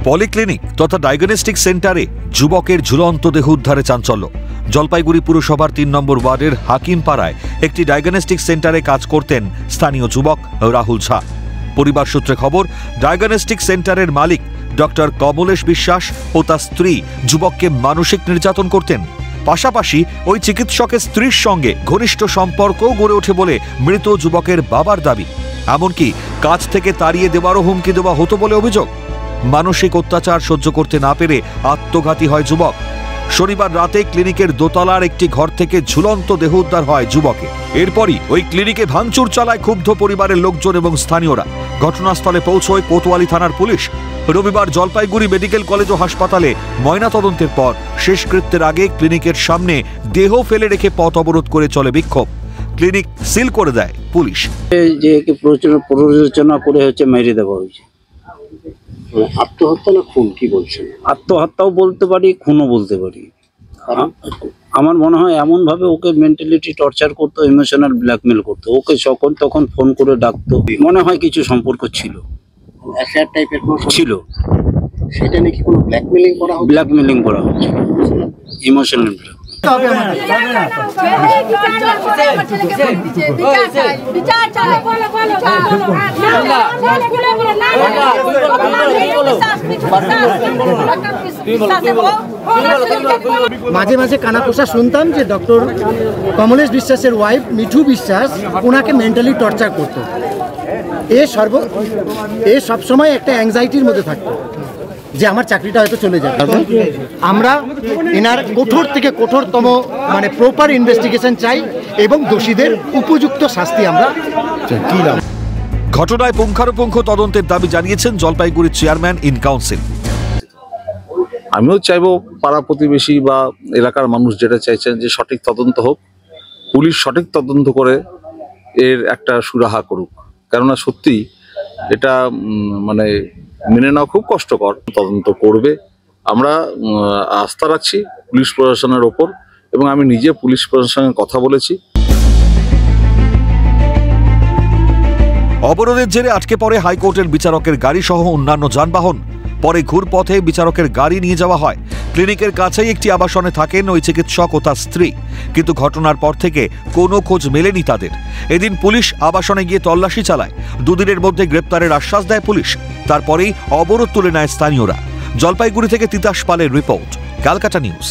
Polyclinic তথা diagnostic সেন্টারে যুবকের ঝুলন্ত দেহ উদ্ধারে চাঞ্চল্য। জলপাইগুড়ি পুরসভার ৩ নম্বর ওয়ার্ডের হাকিমপাড়ায় একটি ডায়াগনস্টিক সেন্টারে কাজ করতেন স্থানীয় যুবক রাহুল ঝা। পরিবার সূত্রে খবর, ডায়াগনস্টিক সেন্টারের মালিক ডক্টর কমলেশ বিশ্বাস ও তার স্ত্রী যুবককে মানসিক নির্যাতন করতেন। পাশাপাশি ওই চিকিৎসকের স্ত্রীর সঙ্গে ঘনিষ্ঠ সম্পর্কও গড়ে ওঠে বলে মৃত যুবকের বাবার দাবি। এমনকি কাজ থেকে তাড়িয়ে দেওয়ারও হুমকি দেওয়া হতো বলে অভিযোগ। মানসিক অত্যাচার সহ্য করতে না পেরে আত্মঘাতী হয় যুবক। শনিবার রাতে ক্লিনিকের দোতলার একটি ঘর থেকে ঝুলন্ত দেহ উদ্ধার হয় যুবকের। এরপরই ওই ক্লিনিকে ভাঙচুর চালায় ক্ষুব্ধ পরিবারের লোকজন এবং স্থানীয়রা। ঘটনাস্থলে পৌঁছয় কোতোয়ালি থানার পুলিশ। রবিবার জলপাইগুড়ি মেডিকেল কলেজ ও হাসপাতালে ময়নাতদন্তের পর শেষকৃত্যের আগে ক্লিনিকের সামনে দেহ ফেলে রেখে পথ অবরোধ করে চলে বিক্ষোভ। ক্লিনিক সিল করে দেয় পুলিশ। যে প্ররোচনা করে মেরে দেওয়া হয়েছে। আত্মহত্যা না খুন, কি বলছেন? আত্মহত্যাও বলতে পারি, খুনও বলতে পারি। আমার মনে হয় এমন ভাবে ওকে মেন্টালিটি টর্চার করতো, ইমোশনাল ব্ল্যাকমেল করতো। ওকে যখন তখন ফোন করে ডাকতো। মনে হয় কিছু সম্পর্ক ছিল, অ্যাফেয়ার টাইপের ছিল। সেটা নাকি কোনো ব্ল্যাকমেলিং করা হচ্ছে? ব্ল্যাকমেলিং করা হচ্ছে, ইমোশনাল ব্ল্যাকমেল। মাঝে মাঝে কানাকোষা শুনতাম যে ডক্টর কমলেশ বিশ্বাসের ওয়াইফ মিঠু বিশ্বাস ওনাকে মেন্টালি টর্চার করত। এ সবসময় একটা অ্যাংজাইটির মধ্যে থাকতো যে আমার চাকরিটা হয়তো চলে যাবে। আমরা এনার কঠোর থেকে কঠোরতম প্রপার ইনভেস্টিগেশন চাই এবং দোষীদের উপযুক্ত শাস্তি আমরা চাই। ঘটনায় পুঙ্খানুপুঙ্খ তদন্তের দাবি জানিয়েছেন জলপাইগুড়ির চেয়ারম্যান ইন কাউন্সিল। আমিও চাইবো পাড়া প্রতিবেশী বা এলাকার মানুষ যেটা চাইছেন যে সঠিক তদন্ত হোক, পুলিশ সঠিক তদন্ত করে এর একটা সুরাহা করুক। কেননা সত্যি এটা মেনে নেওয়া খুব কষ্টকর। তদন্ত করবে, আমরা আস্থা রাখছি পুলিশ প্রশাসনের ওপর এবং আমি নিজে পুলিশ প্রশাসনের সঙ্গে কথা বলেছি। অবরোধের জেরে আটকে পড়ে হাইকোর্টের বিচারকের গাড়ি সহ অন্যান্য যানবাহন। পরে ঘুরপথে বিচারকের গাড়ি নিয়ে যাওয়া হয়। ক্লিনিকের কাছেই একটি আবাসনে থাকেন ওই চিকিৎসক ও তার স্ত্রী, কিন্তু ঘটনার পর থেকে কোনো খোঁজ মেলেনি তাদের। এদিন পুলিশ আবাসনে গিয়ে তল্লাশি চালায়। দুদিনের মধ্যে গ্রেপ্তারের আশ্বাস দেয় পুলিশ। তারপরেই অবরোধ তুলে নেয় স্থানীয়রা। জলপাইগুড়ি থেকে তিতাস পালের রিপোর্ট, ক্যালকাটা নিউজ।